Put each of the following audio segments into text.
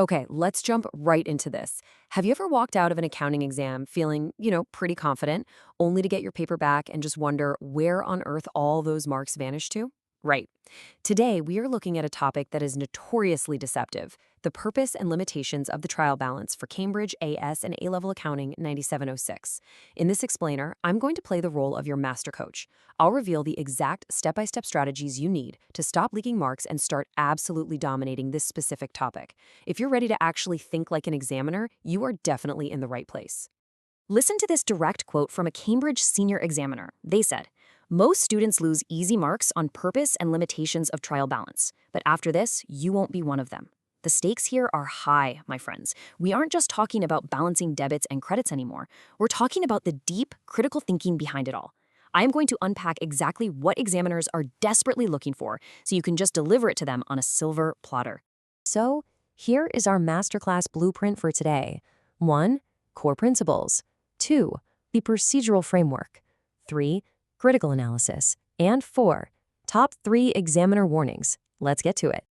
Okay, let's jump right into this. Have you ever walked out of an accounting exam feeling, pretty confident, only to get your paper back and just wonder where on earth all those marks vanished to? Right. Today, we are looking at a topic that is notoriously deceptive: the purpose and limitations of the trial balance for Cambridge AS and A-level accounting 9706. In this explainer, I'm going to play the role of your master coach. I'll reveal the exact step-by-step strategies you need to stop leaking marks and start absolutely dominating this specific topic. If you're ready to actually think like an examiner, you are definitely in the right place. Listen to this direct quote from a Cambridge senior examiner. They said, "Most students lose easy marks on purpose and limitations of trial balance, but after this, you won't be one of them." The stakes here are high, my friends. We aren't just talking about balancing debits and credits anymore. We're talking about the deep, critical thinking behind it all. I am going to unpack exactly what examiners are desperately looking for so you can just deliver it to them on a silver platter. So, here is our masterclass blueprint for today. 1. Core principles. 2. The procedural framework. 3. Critical analysis. And 4. Top 3 examiner warnings. Let's get to it.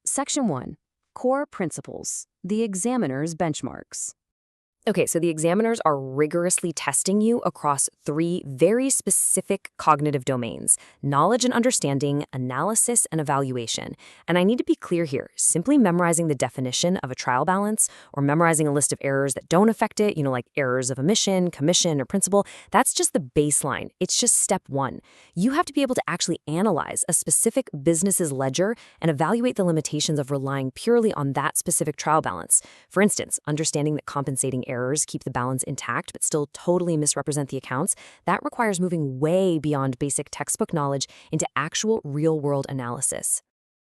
Section 1. Core principles. The examiner's benchmarks. Okay, so the examiners are rigorously testing you across 3 very specific cognitive domains: knowledge and understanding, analysis, and evaluation. And I need to be clear here: simply memorizing the definition of a trial balance or memorizing a list of errors that don't affect it, like errors of omission, commission, or principal, that's just the baseline. It's just step 1. You have to be able to actually analyze a specific business's ledger and evaluate the limitations of relying purely on that specific trial balance. For instance, understanding that compensating errors keep the balance intact but still totally misrepresent the accounts, that requires moving way beyond basic textbook knowledge into actual real-world analysis.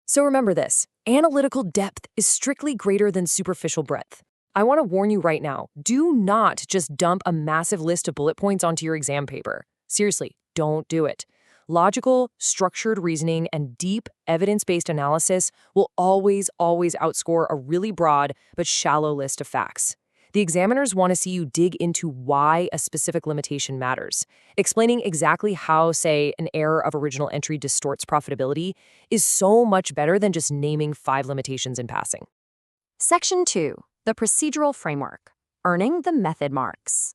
So remember this: analytical depth is strictly greater than superficial breadth. I want to warn you right now, do not just dump a massive list of bullet points onto your exam paper. Seriously, don't do it. Logical, structured reasoning and deep, evidence-based analysis will always outscore a really broad but shallow list of facts. The examiners want to see you dig into why a specific limitation matters. Explaining exactly how, say, an error of original entry distorts profitability is so much better than just naming 5 limitations in passing. Section 2. The procedural framework. Earning the method marks.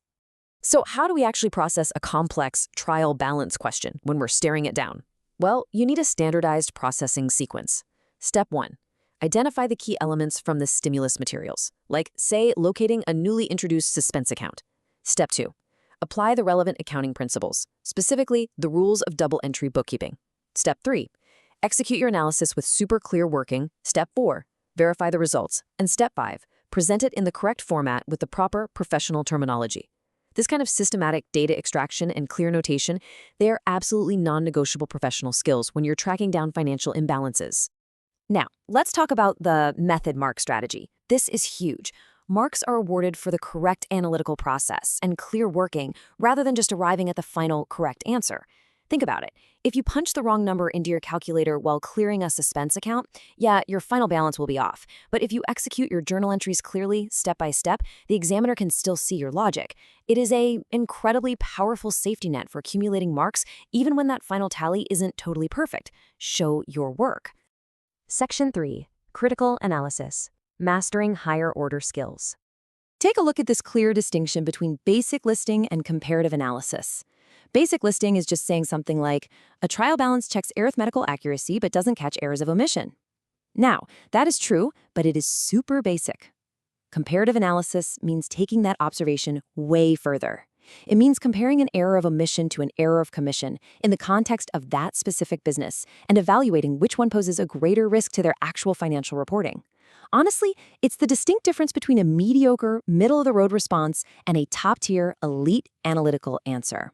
So how do we actually process a complex trial balance question when we're staring it down? Well, you need a standardized processing sequence. Step 1. Identify the key elements from the stimulus materials, like, say, locating a newly introduced suspense account. Step 2. Apply the relevant accounting principles, specifically the rules of double-entry bookkeeping. Step 3. Execute your analysis with super clear working. Step 4. Verify the results. And Step 5. Present it in the correct format with the proper professional terminology. This kind of systematic data extraction and clear notation, they are absolutely non-negotiable professional skills when you're tracking down financial imbalances. Now, let's talk about the method mark strategy. This is huge. Marks are awarded for the correct analytical process and clear working rather than just arriving at the final correct answer. Think about it. If you punch the wrong number into your calculator while clearing a suspense account, yeah, your final balance will be off. But if you execute your journal entries clearly, step by step, the examiner can still see your logic. It is an incredibly powerful safety net for accumulating marks, even when that final tally isn't totally perfect. Show your work. Section 3. Critical analysis. Mastering higher order skills. Take a look at this clear distinction between basic listing and comparative analysis. Basic listing is just saying something like, a trial balance checks arithmetical accuracy but doesn't catch errors of omission. Now, that is true, but it is super basic. Comparative analysis means taking that observation way further. It means comparing an error of omission to an error of commission in the context of that specific business and evaluating which one poses a greater risk to their actual financial reporting. Honestly, it's the distinct difference between a mediocre, middle-of-the-road response and a top-tier, elite analytical answer.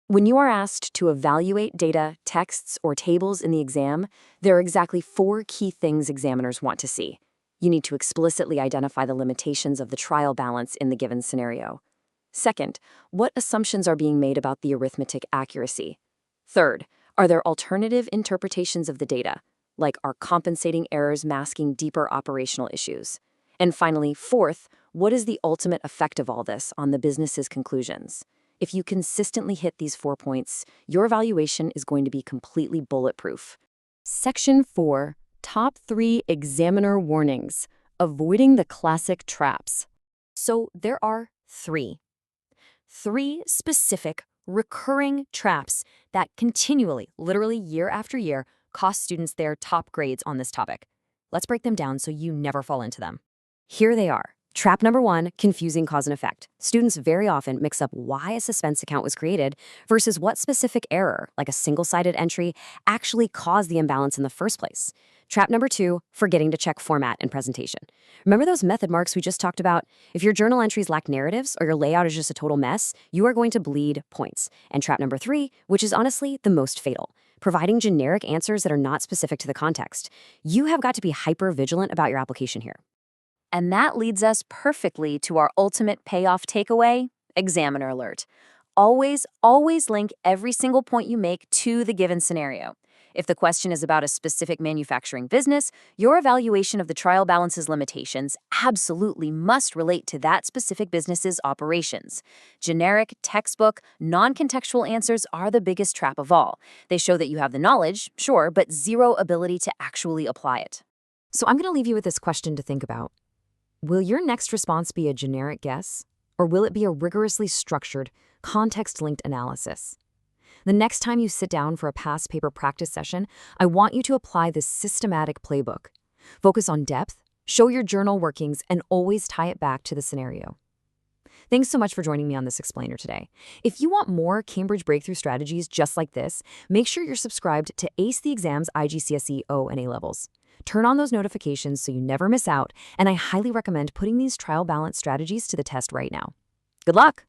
When you are asked to evaluate data, texts, or tables in the exam, there are exactly 4 key things examiners want to see. You need to explicitly identify the limitations of the trial balance in the given scenario. Second, what assumptions are being made about the arithmetic accuracy? Third, are there alternative interpretations of the data, like are compensating errors masking deeper operational issues? And finally, fourth, what is the ultimate effect of all this on the business's conclusions? If you consistently hit these 4 points, your evaluation is going to be completely bulletproof. Section 4. Top 3 examiner warnings. avoiding the classic traps. So there are three specific recurring traps that continually, literally year after year, cost students their top grades on this topic. Let's break them down so you never fall into them. Here they are. Trap number 1, confusing cause and effect. Students very often mix up why a suspense account was created versus what specific error, like a single-sided entry, actually caused the imbalance in the first place. Trap number 2, forgetting to check format and presentation. Remember those method marks we just talked about? If your journal entries lack narratives or your layout is just a total mess, you are going to bleed points. And trap number 3, which is honestly the most fatal, providing generic answers that are not specific to the context. You have got to be hyper-vigilant about your application here. And that leads us perfectly to our ultimate payoff takeaway, examiner alert. Always link every single point you make to the given scenario. If the question is about a specific manufacturing business, your evaluation of the trial balance's limitations absolutely must relate to that specific business's operations. Generic, textbook, non-contextual answers are the biggest trap of all. They show that you have the knowledge, sure, but zero ability to actually apply it. So I'm going to leave you with this question to think about. Will your next response be a generic guess, or will it be a rigorously structured, context-linked analysis? The next time you sit down for a past paper practice session, I want you to apply this systematic playbook. Focus on depth, show your journal workings, and always tie it back to the scenario. Thanks so much for joining me on this explainer today. If you want more Cambridge breakthrough strategies just like this, make sure you're subscribed to Ace the Exam's IGCSE O and A levels. Turn on those notifications so you never miss out, and I highly recommend putting these trial balance strategies to the test right now. Good luck!